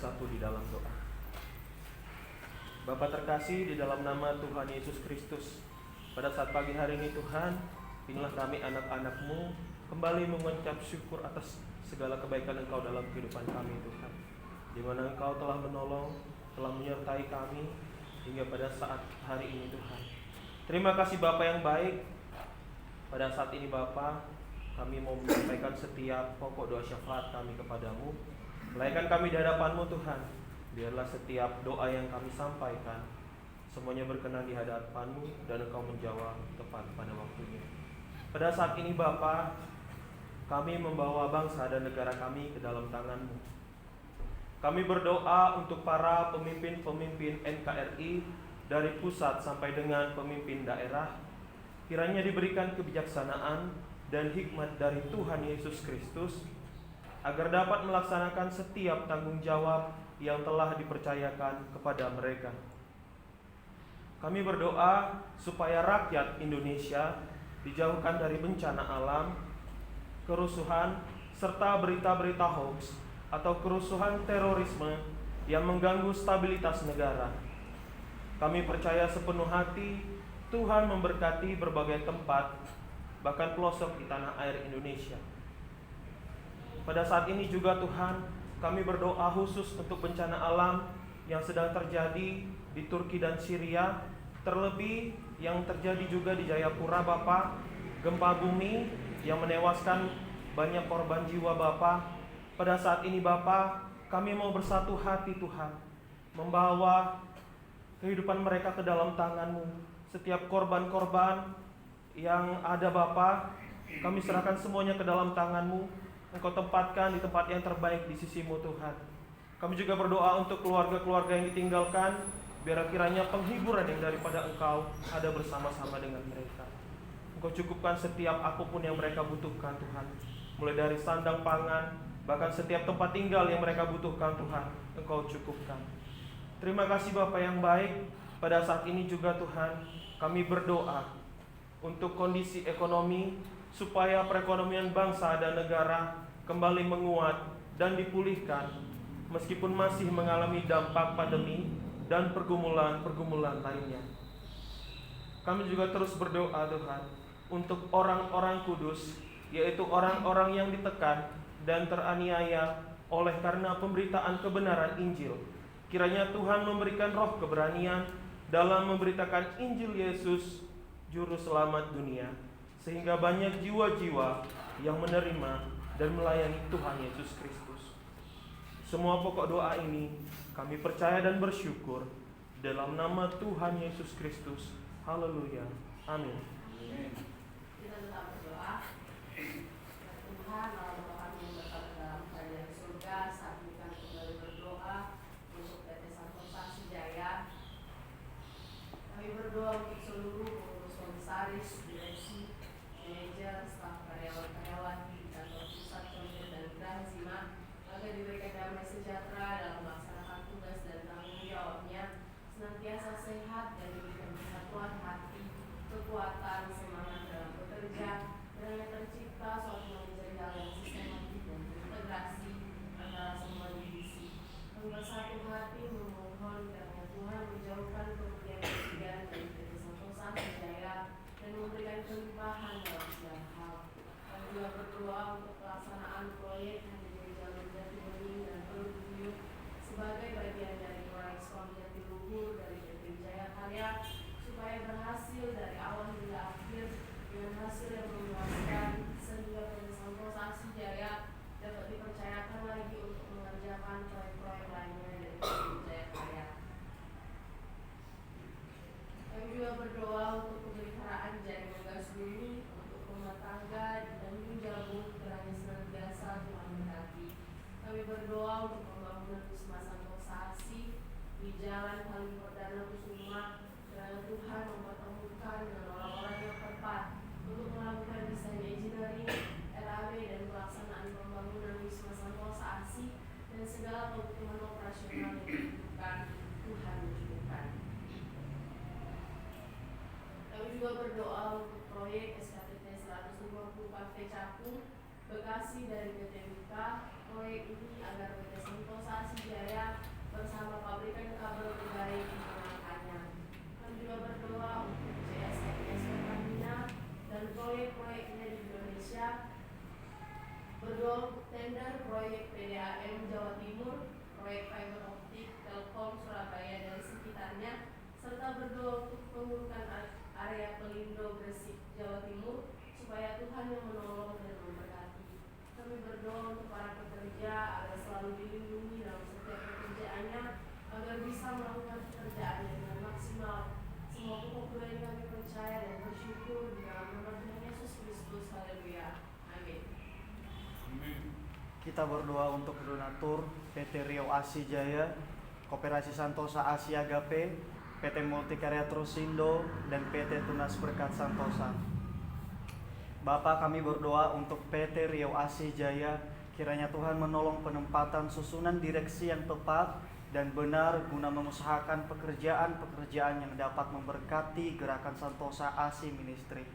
bersatu di dalam doa. Bapa terkasih, di dalam nama Tuhan Yesus Kristus, pada saat pagi hari ini Tuhan, inilah kami anak-anak-Mu kembali mengucap syukur atas segala kebaikan Engkau dalam kehidupan kami Tuhan, di mana Engkau telah menolong, telah menyertai kami hingga pada saat hari ini Tuhan. Terima kasih Bapa yang baik. Pada saat ini Bapa, kami mau menyampaikan setiap pokok doa syafaat kami kepadamu. Melayakkan kami di hadapan-Mu Tuhan. Biarlah setiap doa yang kami sampaikan semuanya berkenan di hadapan-Mu dan Engkau menjawab tepat pada waktunya. Pada saat ini Bapa, kami membawa bangsa dan negara kami ke dalam tangan-Mu. Kami berdoa untuk para pemimpin-pemimpin NKRI dari pusat sampai dengan pemimpin daerah. Kiranya diberikan kebijaksanaan dan hikmat dari Tuhan Yesus Kristus agar dapat melaksanakan setiap tanggung jawab yang telah dipercayakan kepada mereka. Kami berdoa supaya rakyat Indonesia dijauhkan dari bencana alam, kerusuhan, serta berita-berita hoax atau kerusuhan terorisme yang mengganggu stabilitas negara. Kami percaya sepenuh hati Tuhan memberkati berbagai tempat, bahkan pelosok di tanah air Indonesia. Pada saat ini juga Tuhan, kami berdoa khusus untuk bencana alam yang sedang terjadi di Turki dan Syria, terlebih yang terjadi juga di Jayapura Bapa, gempa bumi yang menewaskan banyak korban jiwa Bapa. Pada saat ini Bapa, kami mau bersatu hati Tuhan, membawa kehidupan mereka ke dalam tangan-Mu. Setiap korban-korban yang ada Bapa, kami serahkan semuanya ke dalam tangan-Mu. Engkau tempatkan di tempat yang terbaik di sisi-Mu Tuhan. Kami juga berdoa untuk keluarga-keluarga yang ditinggalkan, biar kiranya penghiburan yang daripada Engkau ada bersama-sama dengan mereka. Engkau cukupkan setiap apapun yang mereka butuhkan Tuhan, mulai dari sandang pangan, bahkan setiap tempat tinggal yang mereka butuhkan Tuhan, Engkau cukupkan. Terima kasih Bapa yang baik. Pada saat ini juga Tuhan, kami berdoa untuk kondisi ekonomi, supaya perekonomian bangsa dan negara kembali menguat dan dipulihkan meskipun masih mengalami dampak pandemi dan pergumulan-pergumulan lainnya. Kami juga terus berdoa Tuhan untuk orang-orang kudus, yaitu orang-orang yang ditekan dan teraniaya oleh karena pemberitaan kebenaran Injil. Kiranya Tuhan memberikan roh keberanian dalam memberitakan Injil Yesus, Juru Selamat dunia, sehingga banyak jiwa-jiwa yang menerima dan melayani Tuhan Yesus Kristus. Semua pokok doa ini kami percaya dan bersyukur dalam nama Tuhan Yesus Kristus. Haleluya. Amin. Kita tetap berdoa. Tuhan, Allah kami yang berada dalam kerajaan surga, saat ini kami kembali berdoa untuk PT Santosa Sejaya. Kami berdoa untuk seluruh pengurus komisaris, direksi, manajer, staf karyawan-karyawan di kantor pusat komite dan Geraha Simak agar diberikan damai sejahtera dalam melaksanakan tugas dan tanggung jawabnya, senantiasa sehat dan diberikan kesatuan hati, kekuatan, semangat dalam bekerja, kiranya tercipta suatu menjadi hal yang sistematik dan terintegrasi antara semua divisi. Kami bersatu hati memohon kiranya Tuhan menjauhkan kemudian dari PT Santosa Sejaya dan memberikan kelimpahan dalam segala hal. Kami juga berdoa untuk pelaksanaan proyek yang menjadi jalur jati bening dan Teluk sebagai bagian dari proyek Sekolah Jatiluhur dari PT Wijaya Karya, supaya berhasil dari awal hingga akhir dengan hasil yang memuaskan, sehingga PT Santosa Sejaya dapat dipercayakan lagi untuk mengerjakan proyek-proyek lainnya dari PT Wijaya Karya. Kami juga berdoa untuk pemeliharaan jaringan gas bumi untuk rumah tangga dan menjabung kiranya senantiasa Tuhan berkati. Kami berdoa untuk pembangunan Wisma Santosa Asih di Jalan Halim Perdana Kusuma, kiranya Tuhan mempertemukan dengan orang-orang yang tepat untuk melakukan desain engineering, RAW dan pelaksanaan pembangunan Wisma Santosa Asih dan segala kebutuhan operasional yang dibutuhkan. Tuhan mencukupkan. Kami juga berdoa untuk proyek SKTT 150 Cafe Cakung Bekasi dari PT Mika. Proyek ini agar PT Santosa Asijaya bersama pabrikan kabel terbaik menggunakannya. Kami juga berdoa untuk CSNS Pertamina dan proyek-proyeknya di Indonesia. Berdoa untuk tender proyek PDAM Jawa Timur, proyek fiber optik Telkom Surabaya dan sekitarnya, serta berdoa untuk pengurukan area Pelindo Gresik Jawa Timur supaya Tuhan yang menolong dan memberkati. Kami berdoa untuk para pekerja agar selalu dilindungi dalam setiap pekerjaannya, agar bisa melakukan pekerjaannya dengan maksimal. Semua pokok doa yang kami percaya dan bersyukur di dalam nama Tuhan Yesus Kristus. Haleluya. Amin. Kita berdoa untuk donatur PT Rio Asijaya, Koperasi Santosa Asia Agape, PT Multikarya Trusindo, dan PT Tunas Berkat Santosa. Bapa, kami berdoa untuk PT Rio Asijaya, kiranya Tuhan menolong penempatan susunan direksi yang tepat dan benar guna mengusahakan pekerjaan-pekerjaan yang dapat memberkati gerakan Santosa Asi Ministry.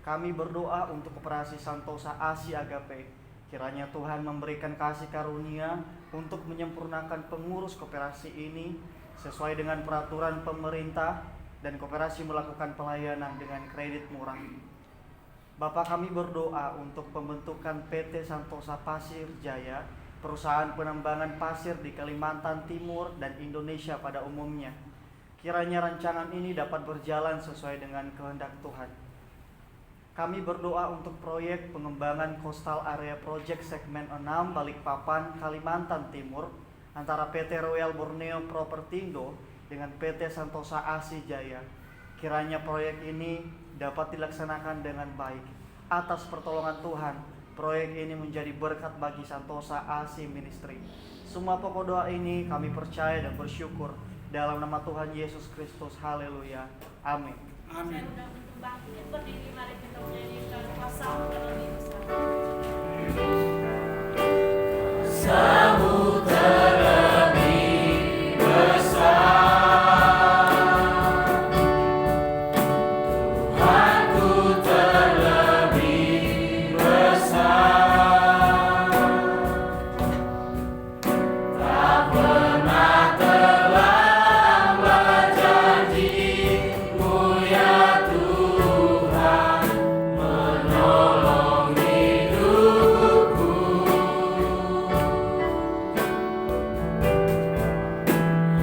Kami berdoa untuk Koperasi Santosa Asi Agape, kiranya Tuhan memberikan kasih karunia untuk menyempurnakan pengurus koperasi ini sesuai dengan peraturan pemerintah dan koperasi melakukan pelayanan dengan kredit murah. Bapak, kami berdoa untuk pembentukan PT Santosa Pasir Jaya, perusahaan penambangan pasir di Kalimantan Timur dan Indonesia pada umumnya. Kiranya rancangan ini dapat berjalan sesuai dengan kehendak Tuhan. Kami berdoa untuk proyek pengembangan Coastal Area Project Segmen 6 Balikpapan, Kalimantan Timur antara PT Royal Borneo Propertindo dengan PT Santosa Asi Jaya. Kiranya proyek ini dapat dilaksanakan dengan baik. Atas pertolongan Tuhan, proyek ini menjadi berkat bagi Santosa Asi Ministry. Semua pokok doa ini kami percaya dan bersyukur dalam nama Tuhan Yesus Kristus. Haleluya. Amin. Amin. Saya undang untuk bangkit berdiri, mari kita menyanyikan kuasa terlebih besar. Samu terlebih besar, Tuhanku terlebih besar, tak pernah terlambat janji-Mu ya Tuhan, menolong hidupku.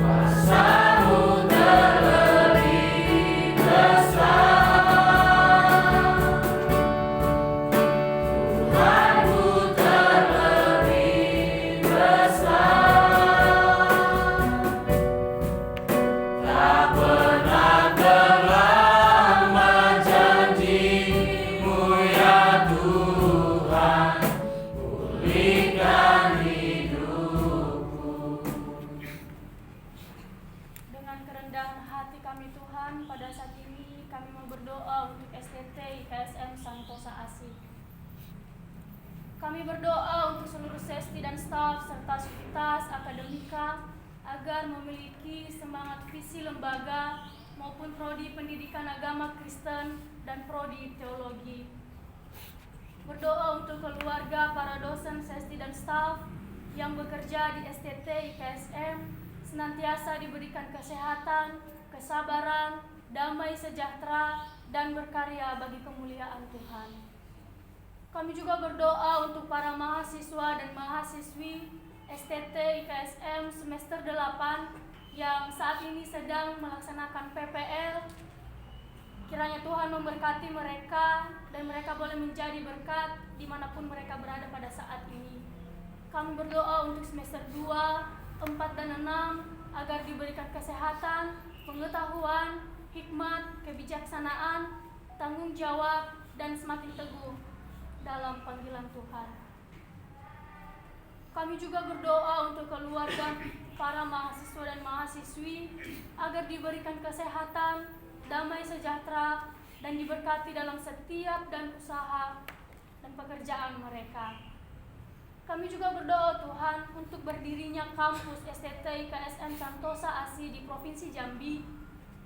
Kuasa-Mu terlebih besar, Tuhanku terlebih besar, tak pernah terlambat janji-Mu ya Tuhan, pulihkan hidupku. Dengan kerendahan hati kami Tuhan, pada saat ini kami mau berdoa untuk STT IKSM Santosa Asi. Kami berdoa untuk seluruh sesti dan staf serta sivitas akademika agar memiliki semangat visi lembaga maupun prodi pendidikan agama Kristen dan prodi teologi. Berdoa untuk keluarga para dosen, sesti dan staf yang bekerja di STT IKSM senantiasa diberikan kesehatan, kesabaran, damai sejahtera, dan berkarya bagi kemuliaan Tuhan. Kami juga berdoa untuk para mahasiswa dan mahasiswi STT IKSM semester 8 yang saat ini sedang melaksanakan PPL. Kiranya Tuhan memberkati mereka dan mereka boleh menjadi berkat dimanapun mereka berada pada saat ini. Kami berdoa untuk semester 2, 4, dan 6 agar diberikan kesehatan, pengetahuan, hikmat, kebijaksanaan, tanggung jawab, dan semakin teguh dalam panggilan Tuhan. Kami juga berdoa untuk keluarga para mahasiswa dan mahasiswi agar diberikan kesehatan, damai sejahtera, dan diberkati dalam setiap dan usaha dan pekerjaan mereka. Kami juga berdoa Tuhan untuk berdirinya kampus STT IKSM Santosa Asi di Provinsi Jambi.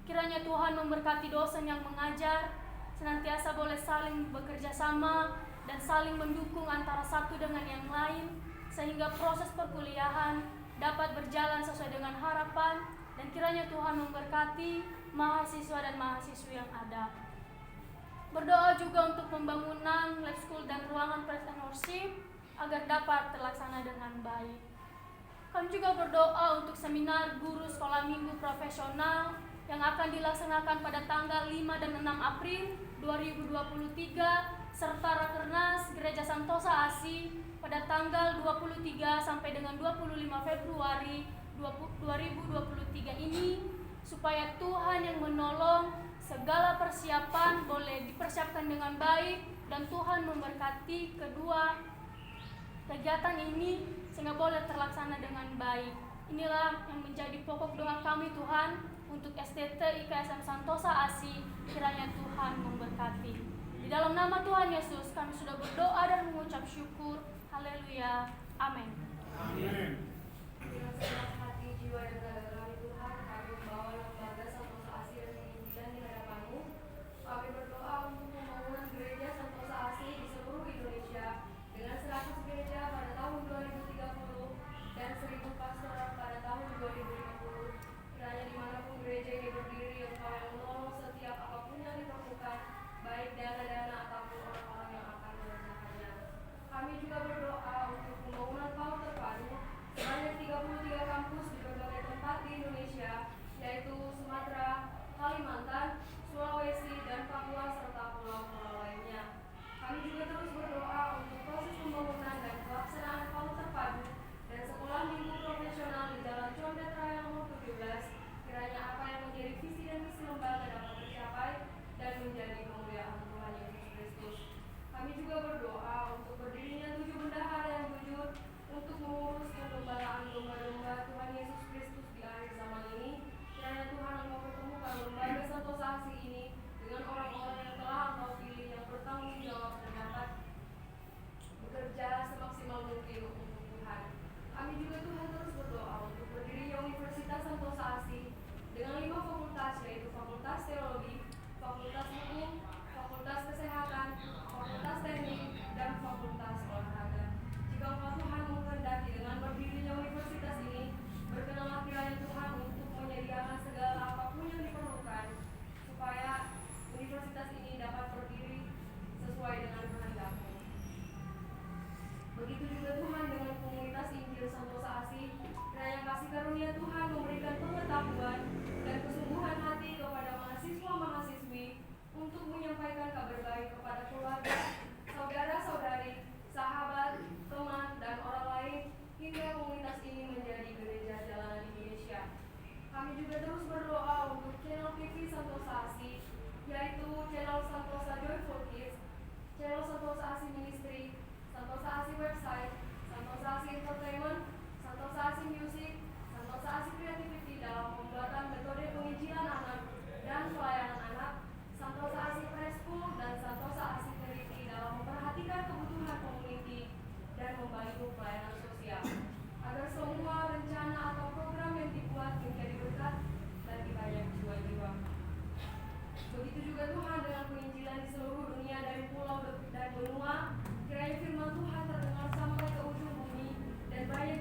Kiranya Tuhan memberkati dosen yang mengajar, senantiasa boleh saling bekerja sama dan saling mendukung antara satu dengan yang lain, sehingga proses perkuliahan dapat berjalan sesuai dengan harapan, dan kiranya Tuhan memberkati mahasiswa dan mahasiswi yang ada. Berdoa juga untuk pembangunan lab school dan ruangan praise and worship agar dapat terlaksana dengan baik. Kami juga berdoa untuk seminar guru sekolah minggu profesional yang akan dilaksanakan pada tanggal 5 dan 6 April 2023 serta Rakernas Gereja Santosa ASI pada tanggal 23 sampai dengan 25 Februari 2023 ini, supaya Tuhan yang menolong segala persiapan boleh dipersiapkan dengan baik dan Tuhan memberkati kedua kegiatan ini sehingga boleh terlaksana dengan baik. Inilah yang menjadi pokok doa kami Tuhan untuk STT IKSM Santosa ASI, kiranya Tuhan memberkati. Di dalam nama Tuhan Yesus kami sudah berdoa dan mengucap syukur. Haleluya. Amin. Dengan senang hati, jiwa dan raga kami Tuhan, kami membawa lembaga Santosa ASI dan penginjilan di hadapan-Mu. Kami berdoa untuk pembangunan gereja Santosa ASI di seluruh Indonesia dengan 100 gereja pada tahun 2030 dan 1000 pastoral pada tahun 2050. Kiranya dimanapun gereja ini berdiri, Engkau yang menolong setiap apapun yang diperlukan, baik dana-dana ataupun orang-orang yang akan mengerjakannya. Kami juga berdoa untuk pembangunan PAUD terpadu sebanyak 33 kampus di berbagai tempat di Indonesia, yaitu Sumatera, Kalimantan, Sulawesi, dan Papua serta pulau-pulau lainnya. Kami juga terus berdoa untuk proses pembangunan dan pelaksanaan PAUD terpadu dan sekolah minggu profesional di Jalan Condet Raya nomor 17. Kiranya apa yang menjadi visi dan misi lembaga dapat tercapai dan menjadi kemuliaan Tuhan Yesus Kristus. Kami juga berdoa untuk berdirinya 7 bendahara yang jujur untuk mengurus penggembalaan domba-domba Tuhan Yesus Kristus di akhir zaman ini. Kiranya Tuhan Engkau pertemukan lembaga Santosa ASI ini dengan orang-orang yang telah Engkau pilih yang bertanggung jawab dan dapat bekerja semaksimal mungkin untuk Tuhan. Kami juga Tuhan terus berdoa untuk berdirinya Universitas Santosa ASI dengan 5 fakultas, yaitu Fakultas Teologi, Fakultas Hukum, Fakultas Kesehatan, Fakultas Teknik, dan Fakultas Olahraga. Jika Engkau Tuhan menghendaki dengan berdirinya universitas ini, berkenanlah kiranya Tuhan untuk menyediakan segala apapun yang diperlukan supaya universitas ini dapat berdiri sesuai dengan kehendak-Mu. Begitu juga Tuhan dengan komunitas Injil Santosa ASI, kiranya kasih karunia Tuhan memberikan pengetahuan dan kesungguhan hati kepada mahasiswa-mahasiswi untuk menyampaikan kabar baik kepada keluarga, saudara-saudari, sahabat, teman, dan orang lain hingga komunitas ini menjadi gereja jalanan Indonesia. Kami juga terus berdoa untuk channel TV Santosa ASI, yaitu channel Santosa Joyful Kids, channel Santosa ASI Ministry, Santosa ASI Website, Santosa ASI Entertainment, Santosa ASI Music, Santosa ASI Creativity dalam pembuatan metode penginjilan anak dan pelayanan anak, Santosa ASI Preschool, dan Santosa ASI Charity dalam memperhatikan kebutuhan community dan membantu pelayanan sosial, agar semua rencana atau program yang dibuat menjadi berkat bagi banyak jiwa-jiwa. Begitu juga Tuhan dengan penginjilan di seluruh dunia dari pulau dan benua, kiranya firman Tuhan terdengar sampai ke ujung bumi dan banyak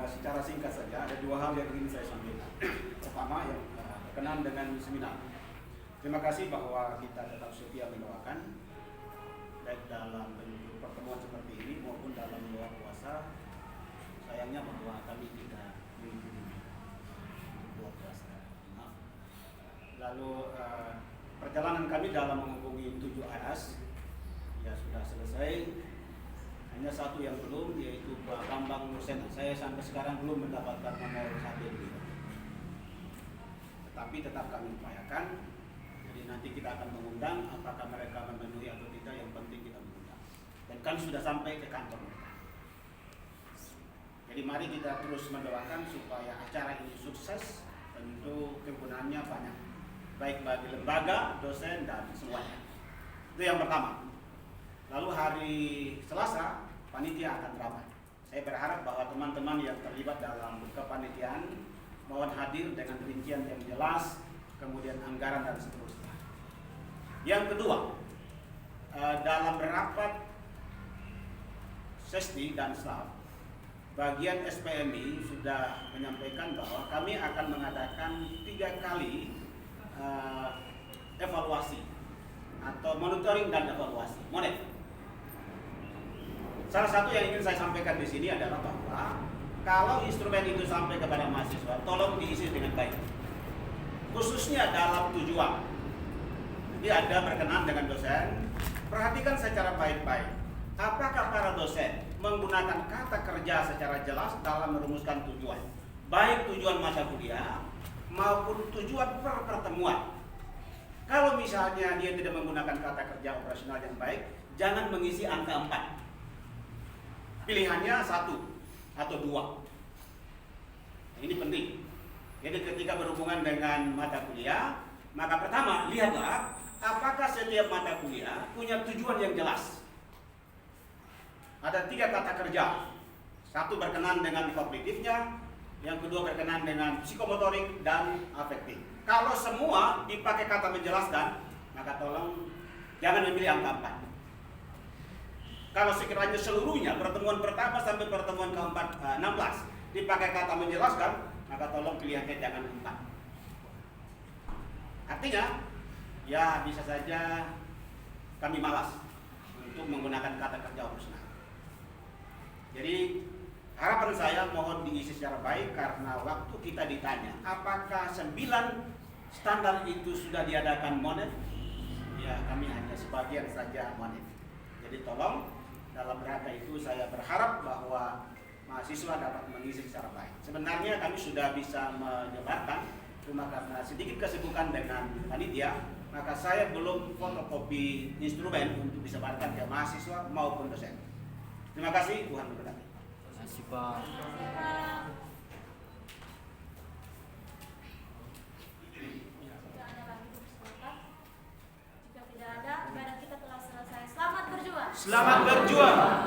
secara singkat saja ada dua hal yang ingin saya sampaikan. Pertama yang berkenaan dengan seminar. Terima kasih bahwa kita tetap setia mendoakan baik dalam bentuk pertemuan seperti ini maupun dalam luar puasa. Sayangnya bahwa kami tidak mengikuti luar puasa. Lalu perjalanan kami dalam menghubungi 7 AS ya sudah selesai. Hanya satu yang belum, yaitu Pak Bambang Nusena. Saya sampai sekarang belum mendapatkan nomor hadir beliau. Tetapi tetap kami upayakan. Jadi nanti kita akan mengundang, apakah mereka memenuhi atau tidak, yang penting kita mengundang. Dan kami sudah sampai ke kantor mereka. Jadi mari kita terus mendoakan supaya acara ini sukses. Tentu kegunaannya banyak, baik bagi lembaga, dosen, dan semuanya. Itu yang pertama. Lalu hari Selasa, panitia akan ramai. Saya berharap bahwa teman-teman yang terlibat dalam kepanitiaan mohon hadir dengan rincian yang jelas, kemudian anggaran dan seterusnya. Yang kedua, dalam rapat sesdi dan staf, bagian SPMI sudah menyampaikan bahwa kami akan mengadakan 3 kali evaluasi atau monitoring dan evaluasi. Salah satu yang ingin saya sampaikan di sini adalah bahwa kalau instrumen itu sampai kepada mahasiswa, tolong diisi dengan baik. Khususnya dalam tujuan. Jadi ada berkenaan dengan dosen, perhatikan secara baik-baik. Apakah para dosen menggunakan kata kerja secara jelas dalam merumuskan tujuan, baik tujuan mata kuliah maupun tujuan per pertemuan. Kalau misalnya dia tidak menggunakan kata kerja operasional yang baik, jangan mengisi angka 4. Pilihannya 1 atau 2. Ini penting. Jadi ketika berhubungan dengan mata kuliah, maka pertama lihatlah apakah setiap mata kuliah punya tujuan yang jelas. Ada 3 kata kerja. 1 berkenaan dengan kognitifnya, yang kedua berkenaan dengan psikomotorik dan afektif. Kalau semua dipakai kata menjelaskan, maka tolong jangan memilih angka 4. Kalau sekiranya seluruhnya pertemuan pertama sampai pertemuan keempat 16 dipakai kata menjelaskan, maka tolong pilihannya jangan 4. Artinya, ya bisa saja kami malas untuk menggunakan kata kerja operasional. Jadi harapan saya mohon diisi secara baik karena waktu kita ditanya apakah 9 standar itu sudah diadakan monet, ya kami hanya sebagian saja monet. Jadi tolong dalam rangka itu saya berharap bahwa mahasiswa dapat mengisi secara baik. Sebenarnya kami sudah bisa menyebarkan, cuma karena sedikit kesibukan dengan panitia, maka saya belum fotokopi instrumen untuk disebarkan ke mahasiswa maupun dosen. Terima kasih, Tuhan memberkati. Terima kasih Pak. Jika ada lagi bersepakat, jika tidak ada, ibadah kita telah selesai. Selamat berjuang. Selamat berjuang.